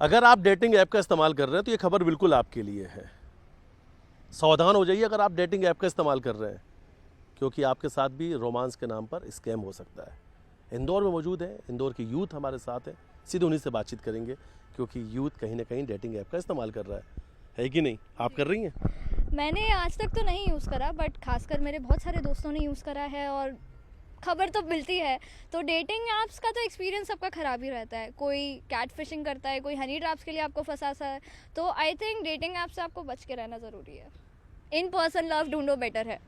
अगर आप dating app का इस्तेमाल कर रहे हैं तो ये खबर बिल्कुल आपके लिए है। सावधान हो जाइए अगर आप डेटिंग ऐप का इस्तेमाल कर रहे हैं, क्योंकि आपके साथ भी रोमांस के नाम पर स्कैम हो सकता है। इंदौर में मौजूद है, इंदौर की यूथ हमारे साथ है, सीधे उन्हीं से बातचीत करेंगे, क्योंकि यूथ कहीं ना कहीं डेटिंग ऐप का इस्तेमाल कर रहा है कि नहीं? आप कर रही हैं? मैंने आज तक तो नहीं यूज़ करा, बट खासकर मेरे बहुत सारे दोस्तों ने यूज़ करा है और खबर तो मिलती है। तो डेटिंग ऐप्स का तो एक्सपीरियंस सबका ख़राब ही रहता है। कोई कैट फिशिंग करता है, कोई हनी ट्रैप्स के लिए आपको फंसाता है। तो आई थिंक डेटिंग ऐप से आपको बच के रहना ज़रूरी है। इन पर्सन लव ढूंढो बेटर है।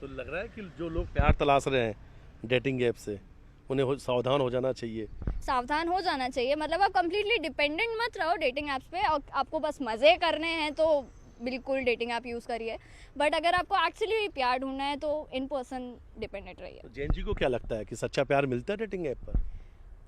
तो लग रहा है कि जो लोग प्यार तलाश रहे हैं डेटिंग ऐप से, उन्हें सावधान हो जाना चाहिए। सावधान हो जाना चाहिए, मतलब आप कम्प्लीटली डिपेंडेंट मत रहो डेटिंग ऐप्स पे। और आपको बस मज़े करने हैं तो बिल्कुल डेटिंग ऐप यूज़ करिए, बट अगर आपको एक्चुअली प्यार ढूंढना है तो इन पर्सन डिपेंडेंट रहिए। तो जेन जी को क्या लगता है कि सच्चा प्यार मिलता है डेटिंग ऐप पर?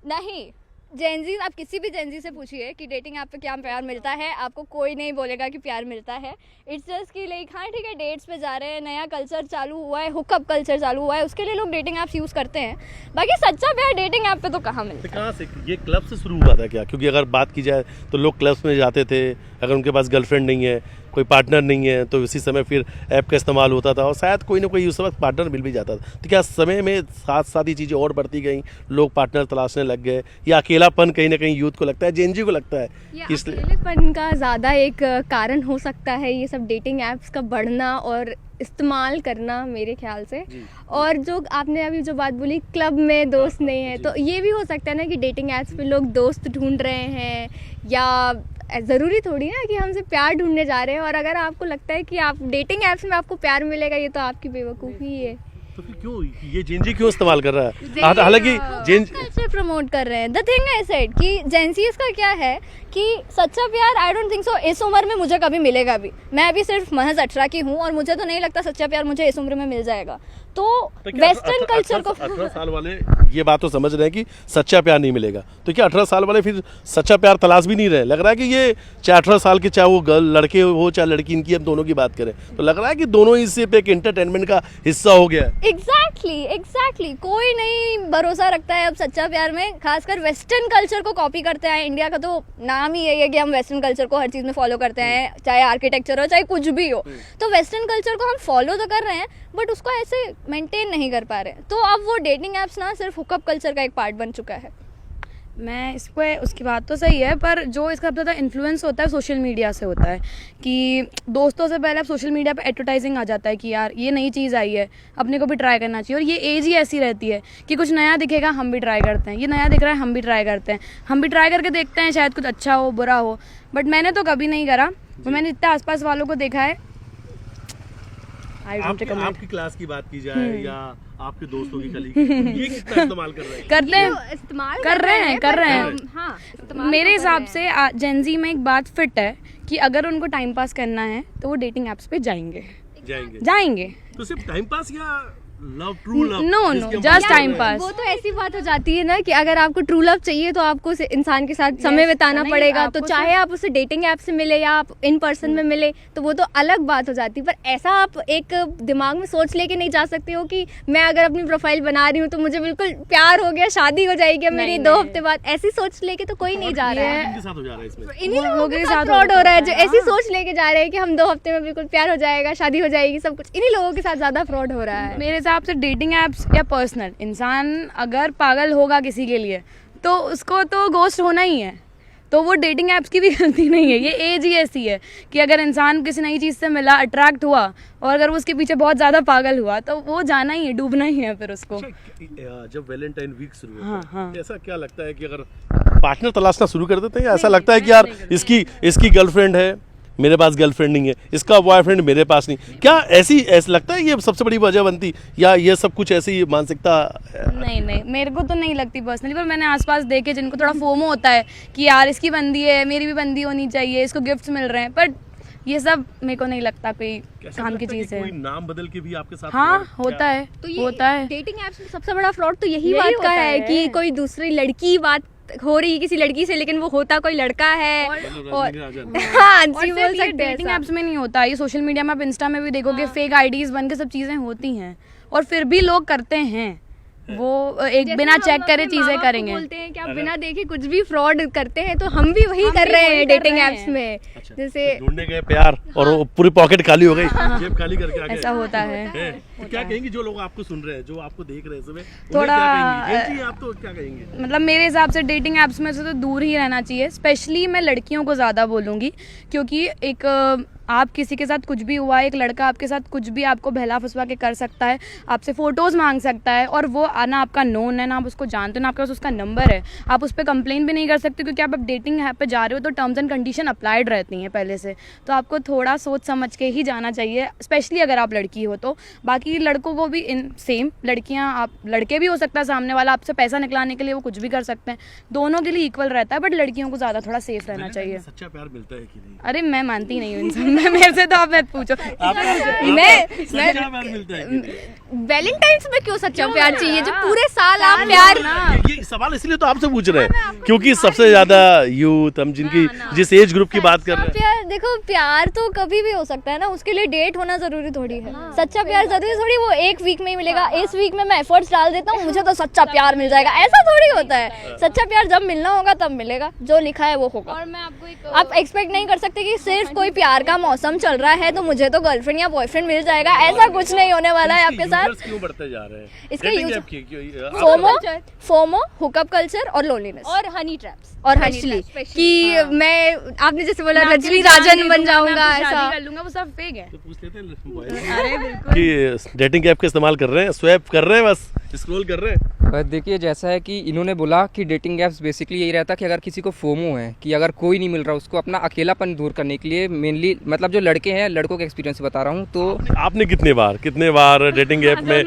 नहीं, जेनजी, आप किसी भी जेनजी से पूछिए कि डेटिंग ऐप पे क्या प्यार मिलता है, आपको कोई नहीं बोलेगा कि प्यार मिलता है। इट्स जस्ट कि लाइक हाँ ठीक है, डेट्स पे जा रहे हैं, नया कल्चर चालू हुआ है, हुकअप कल्चर चालू हुआ है, उसके लिए लोग डेटिंग ऐप्स यूज़ करते हैं। बाकी सच्चा प्यार डेटिंग ऐप पे तो कहाँ मिलता है? कहाँ से? ये क्लब से शुरू हुआ था क्या? क्योंकि अगर बात की जाए तो लोग क्लब्स में जाते थे, अगर उनके पास गर्लफ्रेंड नहीं है, कोई पार्टनर नहीं है, तो इसी समय फिर ऐप का इस्तेमाल होता था और शायद कोई ना कोई उस वक्त पार्टनर मिल भी जाता था। तो क्या समय में साथ साथ ही चीज़ें और बढ़ती गई, लोग पार्टनर तलाशने लग गए, या अकेलापन कहीं ना कहीं यूथ को लगता है, जेनजी को लगता है कि इसलिए अकेलेपन का ज़्यादा एक कारण हो सकता है ये सब डेटिंग ऐप्स का बढ़ना और इस्तेमाल करना मेरे ख्याल से। और जो आपने अभी जो बात बोली क्लब में दोस्त नहीं है, तो ये भी हो सकता है ना कि डेटिंग ऐप्स पे लोग दोस्त ढूंढ रहे हैं, या ज़रूरी थोड़ी ना कि हमसे प्यार ढूंढने जा रहे हैं। और अगर आपको लगता है कि आप डेटिंग ऐप्स में आपको प्यार मिलेगा, ये तो आपकी बेवकूफ़ी है। तो फिर क्यों ये जेनजी क्यों इस्तेमाल कर रहा है? हालांकि जेन कल्चर प्रमोट कर रहे हैं। द थिंग आई सेड कि जेंसीज का क्या है कि सच्चा प्यार आई डोंट थिंक सो इस उम्र में मुझे कभी मिलेगा भी। मैं अभी सिर्फ महज 18 की हूँ और मुझे तो नहीं लगता सच्चा प्यार मुझे इस उम्र में मिल जाएगा। तो वेस्टर्न कल्चर को 18 साल वाले ये बात तो समझ रहे हैं कि सच्चा प्यार नहीं मिलेगा, तो क्या 18 साल वाले फिर सच्चा प्यार तलाश भी नहीं रहे? लग रहा है कि ये चाहे 18 साल के, चाहे वो गर्ल लड़के हो चाहे लड़की, इनकी हम दोनों की बात करें तो लग रहा है कि दोनों ही सिर्फ एक एंटरटेनमेंट का हिस्सा हो गया है। एग्जैक्टली कोई नहीं भरोसा रखता है अब सच्चा प्यार में। खासकर वेस्टर्न कल्चर को कॉपी करते हैं। इंडिया का तो नाम ही यही है कि हम वेस्टर्न कल्चर को हर चीज़ में फॉलो करते हैं, चाहे आर्किटेक्चर हो चाहे कुछ भी हो। तो वेस्टर्न कल्चर को हम फॉलो तो कर रहे हैं, बट उसको ऐसे मेंटेन नहीं कर पा रहे। तो अब वो डेटिंग ऐप्स ना सिर्फ हुकअप कल्चर का एक पार्ट बन चुका है। मैं इस पर, उसकी बात तो सही है, पर जो इसका सबसे ज़्यादा इन्फ्लुएंस होता है सोशल मीडिया से होता है। कि दोस्तों से पहले अब सोशल मीडिया पे एडवर्टाइजिंग आ जाता है कि यार ये नई चीज़ आई है, अपने को भी ट्राई करना चाहिए। और ये एज ही ऐसी रहती है कि कुछ नया दिखेगा हम भी ट्राई करते हैं, ये नया दिख रहा है हम भी ट्राई करते हैं, हम भी ट्राई करके देखते हैं, शायद कुछ अच्छा हो बुरा हो। बट मैंने तो कभी नहीं करा। मैंने इतना आसपास वालों को देखा है। आपकी क्लास की बात की जाए या आपके दोस्तों की कलीग, ये कितना इस्तेमाल कर रहे हैं? कर रहे हैं। हाँ, मेरे हिसाब से जेनजी में एक बात फिट है कि अगर उनको टाइम पास करना है तो वो डेटिंग ऐप्स पे जाएंगे। तो सिर्फ टाइम पास या love, true love? No, just time pass. वो तो ऐसी बात हो जाती है ना कि अगर आपको ट्रू लव चाहिए तो आपको उस इंसान के साथ समय बिताना पड़ेगा। तो चाहे आप उसे डेटिंग ऐप से मिले या आप इन पर्सन में मिले, तो वो तो अलग बात हो जाती है। पर ऐसा आप एक दिमाग में सोच लेके नहीं जा सकते हो कि मैं अगर अपनी प्रोफाइल बना रही हूँ तो मुझे बिल्कुल प्यार हो गया, शादी हो जाएगी मेरी 2 हफ्ते बाद। ऐसी सोच लेके तो कोई नहीं जा रहा है। इन्हीं लोगों के साथ फ्रॉड हो रहा है जो ऐसी सोच लेके जा रहे हैं कि हम 2 हफ्ते में बिल्कुल प्यार हो जाएगा, शादी हो जाएगी, सब कुछ। इन्हीं लोगों के साथ ज्यादा फ्रॉड हो रहा है मेरे हिसाब से। डेटिंग ऐप्स या पर्सनल, इंसान अगर पागल होगा किसी के लिए तो उसको तो घोस्ट होना ही है। तो वो डेटिंग ऐप्स की भी गलती नहीं है। ये एज ही ऐसी है कि अगर इंसान किसी नई चीज़ से मिला, अट्रैक्ट हुआ, और अगर वो उसके पीछे बहुत ज़्यादा पागल हुआ तो वो जाना ही है, डूबना ही है फिर उसको। जब वैलेंटाइन वीक शुरू होता है, हाँ। ऐसा क्या लगता है कि अगर पार्टनर तलाशना शुरू कर देते हैं, ऐसा लगता है कि यार इसकी गर्लफ्रेंड है, मेरे पास गर्लफ्रेंड नहीं है, इसका बॉयफ्रेंड मेरे पास नहीं, क्या ऐसा लगता है ये सबसे बड़ी वजह बनती, या ये सब कुछ ऐसी मानसिकता? नहीं, मेरे को तो नहीं लगती पर्सनली, पर मैंने आसपास देखे जिनको थोड़ा फोमो होता है कि यार इसकी बंदी है, मेरी भी बंदी होनी चाहिए, इसको गिफ्ट्स मिल रहे हैं। बट ये सब मेरे को नहीं लगता कोई काम की चीज़ है। कोई नाम बदल के भी आपके साथ? हाँ, होता है। तो ये डेटिंग ऐप्स में सबसे बड़ा फ्रॉड तो यही बात का है कि कोई दूसरी लड़की बात हो रही किसी लड़की से, लेकिन वो होता कोई लड़का है। और हाँ, बोल सकते हैं। डेटिंग ऐप्स में नहीं होता, ये सोशल मीडिया में, आप इंस्टा में भी देखोगे फेक आईडीज बन के सब चीज़ें होती हैं और फिर भी लोग करते हैं। वो एक जैसे बिना हम चेक करे अपने चीजें माँ-बाप को करेंगे। बोलते हैं कि आप बिना देखे कुछ भी फ्रॉड करते हैं, तो हम भी वही कर रहे हैं डेटिंग एप्स में। अच्छा, जैसे ढूंढने गए प्यार और वो पूरी पॉकेट खाली हो गई, जेब खाली करके आ गए। ऐसा होता है। तो क्या कहेंगे जो लोग आपको सुन रहे हैं, जो आपको देख रहे हैं सुबह, थोड़ा, आप तो क्या कहेंगे? मतलब मेरे हिसाब से डेटिंग एप्स में से तो दूर ही रहना चाहिए। स्पेशली मैं लड़कियों को ज़्यादा बोलूँगी, क्योंकि एक आप किसी के साथ कुछ भी हुआ है, एक लड़का आपके साथ कुछ भी आपको बहला फुसवा के कर सकता है, आपसे फ़ोटोज़ मांग सकता है, और वो ना आपका नोन है, ना आप उसको जानते हो, ना आपके पास उसका नंबर है। आप उस पर कंप्लेन भी नहीं कर सकते, क्योंकि आप डेटिंग ऐप पे जा रहे हो तो टर्म्स एंड कंडीशन अप्लाइड रहती हैं पहले से। तो आपको थोड़ा सोच समझ के ही जाना चाहिए, स्पेशली अगर आप लड़की हो तो। बाकी लड़कों को भी इन सेम, लड़कियाँ, आप लड़के भी हो सकता है, सामने वाला आपसे पैसा निकलाने के लिए वो कुछ भी कर सकते हैं, दोनों के लिए इक्वल रहता है। बट लड़कियों को ज़्यादा थोड़ा सेफ रहना चाहिए। सच्चा प्यार मिलता है कि नहीं? अरे मैं मानती नहीं हूँ इन सब में, मेरे से तो आप मत पूछो। सच्चा प्यार मिलता है कि नहीं? वैलेंटाइंस में क्यों सच्चा प्यार चाहिए, जो पूरे साल आप प्यार ये सवाल इसलिए तो आपसे पूछ रहे हैं क्योंकि सबसे ज्यादा यूथ हम जिनकी जिस एज ग्रुप की बात कर रहे हैं। प्यार, देखो प्यार तो कभी भी हो सकता है ना, उसके लिए डेट होना जरूरी थोड़ी है। सच्चा प्यार जरूरी थोड़ी वो एक वीक में ही मिलेगा, इस वीक में मैं एफर्ट्स डाल देता हूँ मुझे तो सच्चा प्यार मिल जाएगा, ऐसा थोड़ी होता है। सच्चा प्यार जब मिलना होगा तब मिलेगा, जो लिखा है वो होगा। और मैं आपको एक आप एक्सपेक्ट नहीं कर सकते कि सिर्फ कोई प्यार का मौसम चल रहा है तो मुझे तो गर्लफ्रेंड या बॉयफ्रेंड मिल जाएगा, ऐसा कुछ नहीं होने वाला है आपके साथ। क्यों बढ़ते जा रहे हैं इसके Dating use- app की- फोमो, हुकअप कल्चर और लोनलीनेस और हनी ट्रैप्स और हर्षली कि मैं, आपने जैसे बोला रजनी राजन बन जाऊंगा, ऐसा कर लूंगा, वो सब फेक है। तो पूछ लेते हैं कि डेटिंग ऐप का इस्तेमाल कर रहे हैं, स्वैप कर रहे हैं, बस स्क्रॉल कर रहे हैं। बस देखिए, जैसा है कि इन्होंने बोला कि डेटिंग ऐप्स बेसिकली यही रहता है कि अगर किसी को फोमो है कि अगर कोई नहीं मिल रहा, उसको अपना अकेलापन दूर करने के लिए मेनली, मतलब जो लड़के हैं, लड़कों के एक्सपीरियंस बता रहा हूँ। तो आपने कितने बार डेटिंग ऐप में?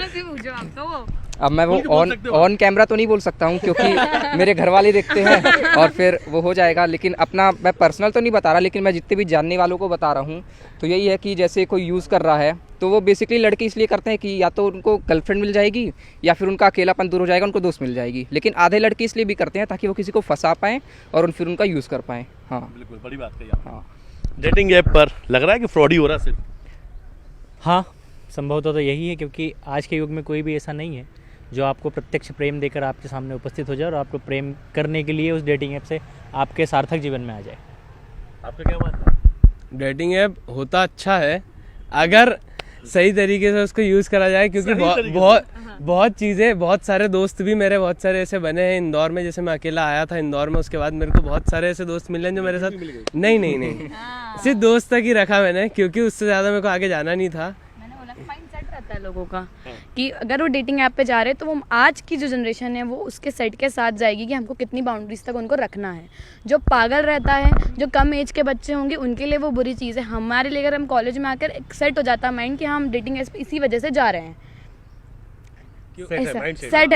अब मैं वो बोल ऑन सकते हो। ऑन कैमरा तो नहीं बोल सकता हूँ क्योंकि मेरे घर वाले देखते हैं और फिर वो हो जाएगा, लेकिन अपना मैं पर्सनल तो नहीं बता रहा, लेकिन मैं जितने भी जानने वालों को बता रहा हूँ। तो यही है कि जैसे कोई यूज़ कर रहा है तो वो बेसिकली लड़के इसलिए करते हैं कि या तो उनको गर्लफ्रेंड मिल जाएगी या फिर उनका अकेलापन दूर हो जाएगा, उनको दोस्त मिल जाएगी। लेकिन आधे लड़के इसलिए भी करते हैं ताकि वो किसी को फंसा पाएँ और फिर उनका यूज़ कर पाएँ। हाँ बिल्कुल, बड़ी बात कही हाँ। डेटिंग ऐप पर लग रहा है कि फ्रॉड ही हो रहा है सिर्फ। हाँ, संभवतः तो यही है, क्योंकि आज के युग में कोई भी ऐसा नहीं है जो आपको प्रत्यक्ष प्रेम देकर आपके सामने उपस्थित हो जाए और आपको प्रेम करने के लिए उस डेटिंग ऐप से आपके सार्थक जीवन में आ जाए। आपका क्या मानना है? डेटिंग ऐप होता अच्छा है अगर सही तरीके से उसको यूज़ करा जाए, क्योंकि बहुत चीज़ें, बहुत सारे दोस्त भी मेरे बहुत सारे ऐसे बने हैं इंदौर में। जैसे मैं अकेला आया था इंदौर में, उसके बाद मेरे को बहुत सारे ऐसे दोस्त मिले हैं जो मेरे साथ नहीं सिर्फ दोस्त तक ही रखा मैंने, क्योंकि उससे ज़्यादा मेरे को आगे जाना नहीं था। माइंडसेट रहता है लोगों का कि अगर वो डेटिंग ऐप पे जा रहे हैं तो वो आज की जो जनरेशन है वो उसके सेट के साथ जाएगी कि हमको कितनी बाउंड्रीज तक उनको रखना है। जो पागल रहता है, जो कम एज के बच्चे होंगे, उनके लिए वो बुरी चीज़ है। हमारे लिए अगर हम कॉलेज में आकर एक सेट हो जाता है माइंड कि हम डेटिंग ऐप पे इसी वजह से जा रहे हैं, सेट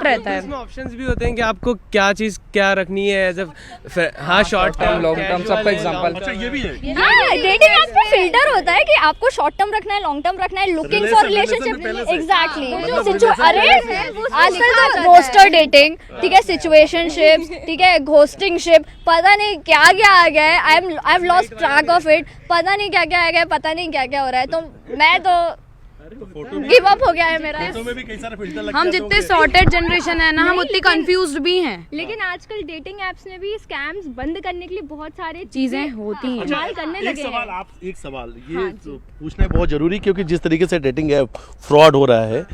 रहता है। इसमें ऑप्शंस भी होते हैं कि आपको क्या चीज़ क्या रखनी है एज हाँ, शॉर्ट टर्म, लॉन्ग टर्म, सबका एग्जांपल। अच्छा, ये भी है। डेटिंग ऐप पे फिल्टर होता है कि आपको शॉर्ट टर्म रखना है, लॉन्ग टर्म रखना है, लुकिंग फॉर रिलेशनशिप। एग्जैक्टली, अरे आजकल तो रोस्टर डेटिंग, ठीक है, सिचुएशनशिप, ठीक है, घोस्टिंगशिप, पता नहीं क्या क्या आ गया है। I have lost track of it, पता नहीं क्या क्या आ गया है, पता नहीं क्या क्या हो रहा है। तो मैं तो गिव अप हो गया है मेरा। फोटो में भी कई सारे फिल्टर लगते हम हैं, जितने तो सॉर्टेड जनरेशन है ना, हम उतनी कंफ्यूज्ड भी हैं। लेकिन आजकल डेटिंग एप्स ने भी स्कैम्स बंद करने के लिए बहुत सारे चीज़ें होती हैं। इस्तेमाल करने एक लगे सवाल हैं। एक सवाल ये तो पूछना है बहुत जरूरी, क्योंकि जिस तरीके से डेटिंग ऐप फ्रॉड हो रहा है,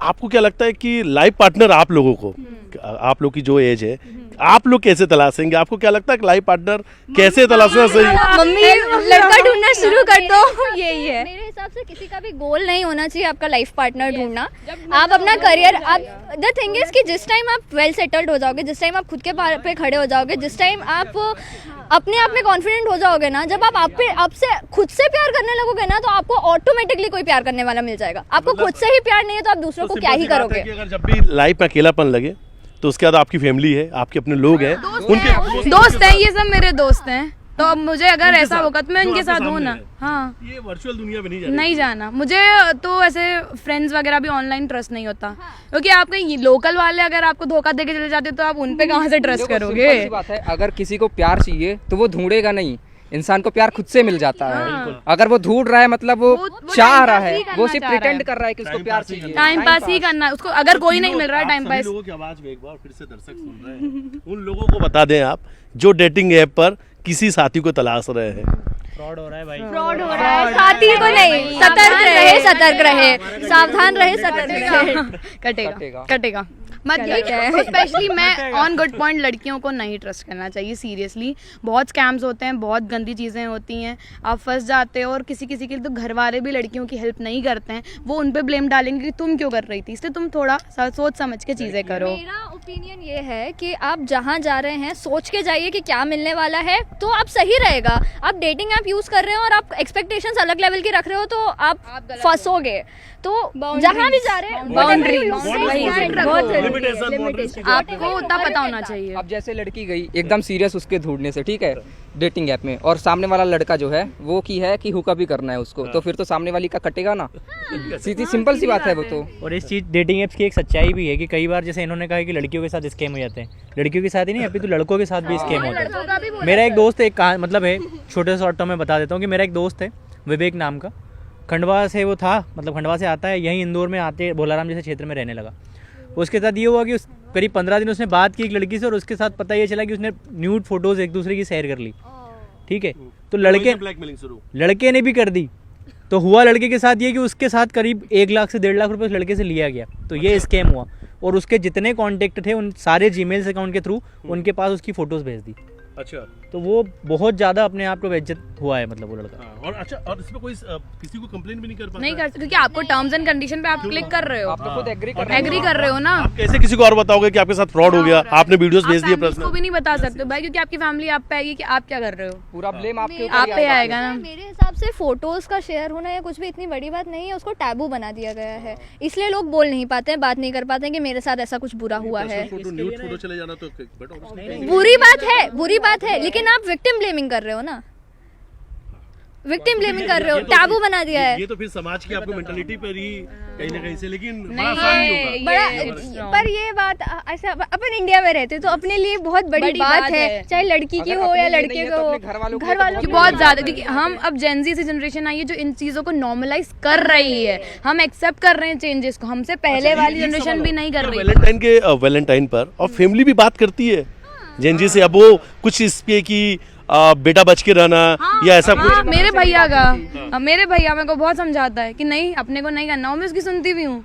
आपको क्या लगता है कि लाइफ पार्टनर आप लोगों को, आप लोग की जो एज है, आप लोग कैसे तलाशेंगे? आपको क्या लगता है कि लाइफ पार्टनर कैसे तलाशना सही? मम्मी लड़का ढूंढना शुरू कर दो, यही है मेरे हिसाब से। किसी का भी गोल नहीं होना चाहिए आपका लाइफ पार्टनर ढूंढना। आप अपना करियर, आप द थिंग इज कि जिस टाइम आप वेल सेटल्ड हो जाओगे, जिस टाइम आप खुद के पैर पे खड़े हो जाओगे, जिस टाइम आप अपने आप में कॉन्फिडेंट हो जाओगे ना, जब आप आपसे खुद से प्यार करने लगोगे ना, तो आपको ऑटोमेटिकली कोई प्यार करने वाला मिल जाएगा। आपको खुद से ही प्यार नहीं है तो आप दूसरों को क्या ही करोगे? अगर जब भी लाइफ में अकेलापन लगे तो उसके बाद आपकी फैमिली है, आपके अपने लोग हैं, उनके दोस्त हैं, ये सब मेरे दोस्त हैं। तो अब मुझे अगर ऐसा होगा तो मैं उनके साथ हूँ ना। हाँ, ये वर्चुअल दुनिया में नहीं जा रही। नहीं जाना मुझे तो। ऐसे फ्रेंड्स वगैरह भी ऑनलाइन ट्रस्ट नहीं होता, क्योंकि आप कहीं लोकल वाले अगर आपको धोखा देके चले जाते हो तो आप उन पे कहाँ से ट्रस्ट देखो, करोगे? सिंपल सी बात है, अगर किसी को प्यार चाहिए तो वो ढूंढेगा नहीं, इंसान को प्यार खुद से मिल जाता है। अगर वो ढूंढ रहा है मतलब वो चाह रहा है, वो सिर्फ प्रिटेंड कर रहा है कि उसको प्यार चाहिए। टाइम पास ही करना है उसको, अगर कोई नहीं मिल रहा है टाइम पास। लोगों की आवाज में एक बार फिर से दर्शक सुन रहे हैं, उन लोगों को बता दें आप जो डेटिंग ऐप पर किसी साथी को तलाश रहे हैं। फ्रॉड हो रहा है भाई, फ्रॉड हो रहा है, साथी को नहीं, सतर्क रहे, सावधान रहे, सतर्क रहे। कटेगा मत स्पेशली मैं ऑन गुड पॉइंट, लड़कियों को नहीं ट्रस्ट करना चाहिए सीरियसली। बहुत स्कैम्स होते हैं, बहुत गंदी चीज़ें होती हैं, आप फंस जाते हो। और किसी किसी के लिए तो घर वाले भी लड़कियों की हेल्प नहीं करते हैं, वो उन पे ब्लेम डालेंगे कि तुम क्यों कर रही थी। इसलिए तुम थोड़ा सोच समझ के चीज़ें करो। मेरा ओपिनियन ये है कि आप जहाँ जा रहे हैं सोच के जाइए कि क्या मिलने वाला है, तो आप सही रहेगा। आप डेटिंग ऐप यूज़ कर रहे हो और आप एक्सपेक्टेशंस अलग लेवल की रख रहे हो तो आप फंसोगे। तो जहाँ भी जा रहे हैं बाउंड्री आपको उतना पता होना चाहिए। अब जैसे लड़की गई एकदम सीरियस उसके ढूंढने से, ठीक है, डेटिंग ऐप में, और सामने वाला लड़का जो है वो की है कि हुका भी करना है उसको, तो फिर तो सामने वाली का कटेगा ना। सीधी सिंपल सी बात है वो तो। और इस चीज़ डेटिंग ऐप्स की एक सच्चाई भी है कि कई बार जैसे इन्होंने कहा कि लड़कियों के साथ स्कैम हो जाते हैं, लड़कियों के साथ ही नहीं, अभी तो लड़कों के साथ भी स्कैम होता है। मेरा एक दोस्त है, मतलब है, छोटे से शॉर्ट में बता देता हूँ कि मेरा एक दोस्त है विवेक नाम का, खंडवा से वो था, मतलब खंडवा से आता है, यहीं इंदौर में आते भोलाराम जैसे क्षेत्र में रहने लगा। उसके साथ ये हुआ कि उस करीब 15 दिन उसने बात की एक लड़की से, और उसके साथ पता ये चला कि उसने न्यूड फोटोज एक दूसरे की शेयर कर ली, ठीक है। तो लड़के ने भी कर दी, तो हुआ लड़के के साथ ये कि उसके साथ करीब 1 लाख से 1.5 लाख रुपए उस लड़के से लिया गया। तो ये स्कैम हुआ, और उसके जितने कॉन्टेक्ट थे उन सारे जीमेल अकाउंट के थ्रू उनके पास उसकी फोटोज भेज दी। अच्छा, तो वो बहुत ज्यादा अपने आप को बेइज्जत हुआ है, मतलब वो लड़का। और अच्छा, और इसमें कोई किसी को कंप्लेन भी नहीं कर पाता? नहीं कर सकते, क्योंकि आपको टर्म्स एंड कंडीशन पे आप क्लिक कर रहे हो, आप तो खुद एग्री कर रहे हो ना। आप कैसे किसी को और बताओगे कि आपके साथ फ्रॉड हो गया? आपने वीडियोस भेज दिए, उसको भी नहीं बता सकते भाई, क्योंकि आपकी फैमिली आप पे आएगी कि आप क्या कर रहे हो, पूरा ब्लेम आपके आप पे आएगा ना। मेरे हिसाब से फोटोज का शेयर होना या कुछ भी इतनी बड़ी बात नहीं है, उसको टैबू बना दिया गया है, इसलिए लोग बोल नहीं पाते हैं, बात नहीं कर पाते हैं कि मेरे साथ ऐसा कुछ बुरा हुआ है। न्यूड फोटो चले जाना तो बुरी बात है, लेकिन आप विक्टिम ब्लेमिंग कर रहे हो ना, विक्टिम ब्लेमिंग कर रहे हो, टैबू बना दिया है। ये तो फिर समाज की आपको मेंटालिटी पर ही कहीं ना कहीं से, लेकिन बड़ा आसान नहीं होगा। पर ये बात ऐसा, अपन इंडिया में रहते तो अपने लिए बहुत बड़ी बात है, चाहे लड़की की हो या लड़के को हो, घर वालों की बहुत ज्यादा, क्योंकि हम अब जेनजी से जनरेशन आई है जो इन चीजों को नॉर्मलाइज कर रही है, हम एक्सेप्ट कर रहे हैं चेंजेस को, हमसे पहले वाली जनरेशन भी नहीं कर रही। वैलेंटाइन पर और फैमिली भी बात करती है जेनजी से, अब वो कुछ इस पे की बेटा बच के रहना या ऐसा कुछ। मेरे भैया मेरे को बहुत समझाता है कि नहीं अपने को नहीं करना, मैं उसकी सुनती भी हूँ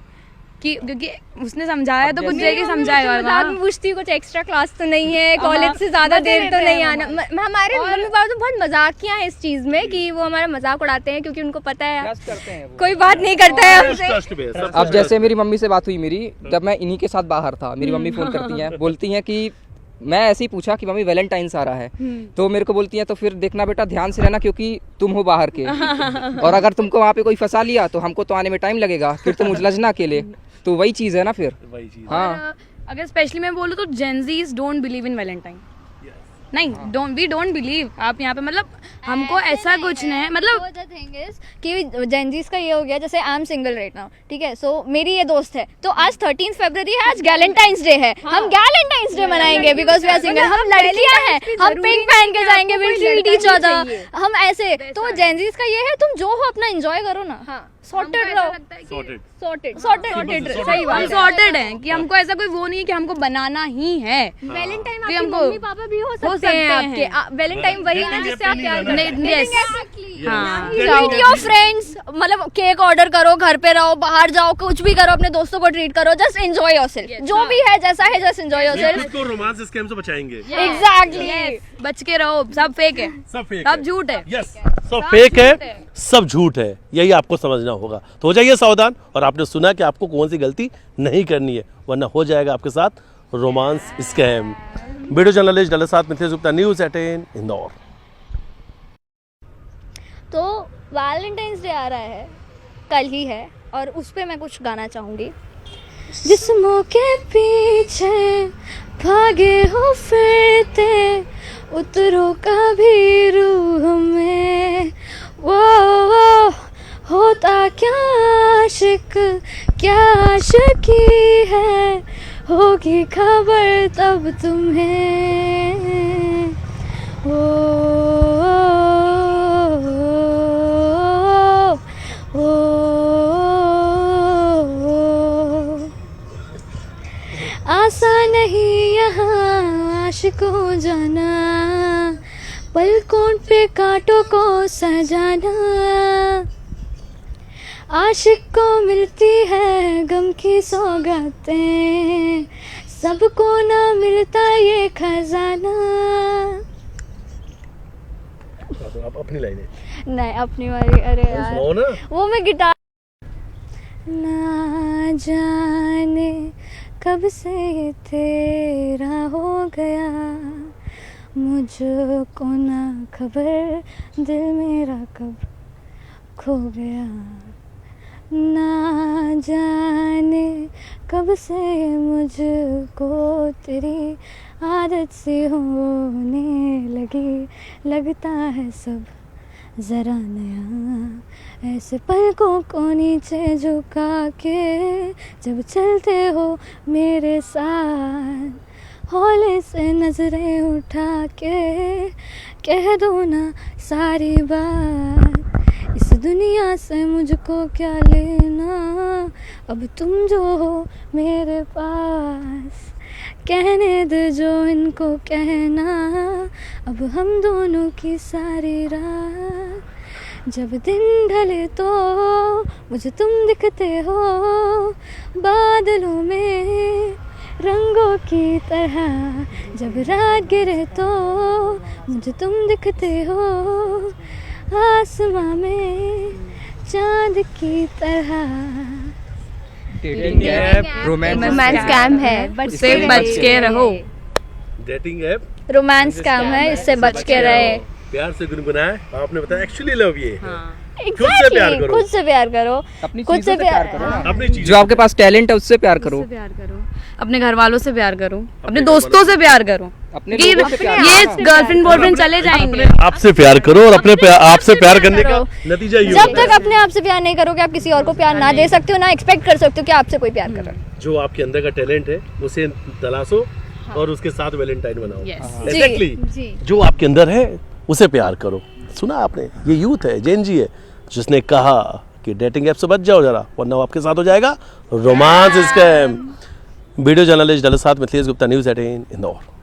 कि क्योंकि उसने समझाया तो कुछ जगह समझाएगा। पूछती कुछ एक्स्ट्रा क्लास तो नहीं है, कॉलेज से ज्यादा देर तो नहीं आना। हमारे मम्मी पापा तो बहुत मजाकिया है इस चीज में कि वो हमारा मजाक उड़ाते हैं, क्योंकि उनको पता है कोई बात नहीं करता है हमसे। अब जैसे मेरी मम्मी से बात हुई मेरी, जब मैं इन्हीं के साथ बाहर था, मेरी मम्मी फोन करती हैं, बोलती हैं कि मैं ऐसे ही पूछा कि मम्मी वैलेंटाइंस आ रहा है, तो मेरे को बोलती हैं तो फिर देखना बेटा ध्यान से रहना, क्योंकि तुम हो बाहर के, और अगर तुमको वहाँ पे कोई फंसा लिया तो हमको तो आने में टाइम लगेगा, फिर तुम उलझना अकेले। तो वही चीज़ है ना फिर। हाँ, अगर स्पेशली मैं बोलूँ तो Gen Zs don't believe in Valentine, नहीं, वी डोंट बिलीव। आप यहाँ पे मतलब हमको ऐसा कुछ नहीं, मतलब कि जेनजीज का ये हो गया, जैसे I am single right now, ठीक है, सो मेरी ये दोस्त है, तो आज 13 फरवरी है, आज गैलेंटाइंस डे है, हम गैलेंटाइंस डे मनाएंगे बिकॉज वी आर सिंगल। हम लड़कियां हैं, हम पिंक पहन के जाएंगे, विल ट्रीट ईच अदर, हम ऐसे। तो जेनजीज का ये है, तुम जो हो अपना एंजॉय करो ना, सॉर्टेड रहो, सॉर्टेड सही बात, सॉर्टेड है कि हमको ऐसा कोई वो नहीं है कि हमको बनाना ही है। वैलेंटाइन आपके मम्मी पापा भी हो सकते हैं आपके, वैलेंटाइन वही है जिससे आप प्यार करते हैं। ट्रीट योर फ्रेंड्स, मतलब केक ऑर्डर करो, घर पे रहो, बाहर जाओ, कुछ भी करो, अपने दोस्तों को ट्रीट करो, जस्ट एंजॉय योरसेल्फ, जो भी है जैसा है, जस्ट एंजॉय योरसेल्फ। खुद को रोमांस स्कैम से बचाएंगे। एग्जैक्टली, बच के रहो, सब फेक है, सब झूठ है, यस, सब फेक है, सब झूठ है, यही आपको समझना होगा। तो हो जाइए सावधान, और आपने सुना कि आपको कौन सी गलती नहीं करनी है, वरना हो जाएगा आपके साथ रोमांस स्कैम। वीडियो जर्नलिस्ट डले साथ मिथिलेश गुप्ता, न्यूज़ 18 इंदौर। तो वैलेंटाइंस डे आ रहा है, कल ही है, और उस पे मैं कुछ गाना चाहूँगी। जिस्मों के पीछे भागे हो फिरते, उतरो कभी रूह में, वो होता क्या आशिक, क्या आशिकी है, होगी खबर तब तुम्हें। ओ को जाना, पलकों पे कांटों को सजाना, आशिक को मिलती है गम की सौगातें, सबको ना मिलता ये खजाना। आप अपनी लाइनें नहीं अपनी वाली, अरे यार सुनाओ ना। वो मैं गिटार। ना जाने कब से ये तेरा हो गया, मुझको ना खबर दिल मेरा कब खो गया, ना जाने कब से मुझको तेरी आदत सी होने लगी, लगता है सब ज़रा नया, ऐसे पलकों को नीचे झुका के जब चलते हो मेरे साथ, हौले से नजरें उठा के कह दो ना सारी बात, इस दुनिया से मुझको क्या लेना, अब तुम जो हो मेरे पास, कहने दे जो इनको कहना, अब हम दोनों की सारी रात, जब दिन ढले तो मुझे तुम दिखते हो, बादलों में रंगों की तरह, जब रात गिरे तो मुझे तुम दिखते हो, आसमां में चांद की तरह। डेटिंग ऐप रोमांस स्कैम है, से बच के रहो। डेटिंग ऐप रोमांस स्कैम है, इससे बच के रहे। प्यार से गुनगुनाए, आपने बताया एक्चुअली लव ये है। एग्जैक्टली, खुद से प्यार करो, अपनी खुद चीज़ों से से प्यार प्यार करो ना। अपनी चीज़ जो आपके पास टैलेंट है उससे प्यार करो, प्यार करो, अपने घर वालों से प्यार करो, अपने दोस्तों से प्यार करो, अपने ये लोगों से प्यार ये करो। गर्लफ्रेंड बॉयफ्रेंड चले जाएंगे। आपसे प्यार करो और अपने आपसे प्यार करने का नतीजा ये जब होता तक अपने आप से प्यार नहीं करोगे, आप किसी और को प्यार ना दे सकते हो, ना एक्सपेक्ट कर सकते हो कि आपसे कोई प्यार कर रहा है। है। जो आपके अंदर का टैलेंट है उसे तलाशो और उसके साथ वैलेंटाइन बनाओ। Yes. एग्जैक्टली, जो आपके अंदर है उसे प्यार करो। सुना आपने, ये यूथ है, जेन जी है, जिसने कहा कि डेटिंग ऐप से बच जाओ जरा, वरना वो आपके साथ हो जाएगा रोमांस स्कैम। वीडियो जर्नलिस्ट डलसाद मिथिलेश गुप्ता, न्यूज़ 18 इंदौर।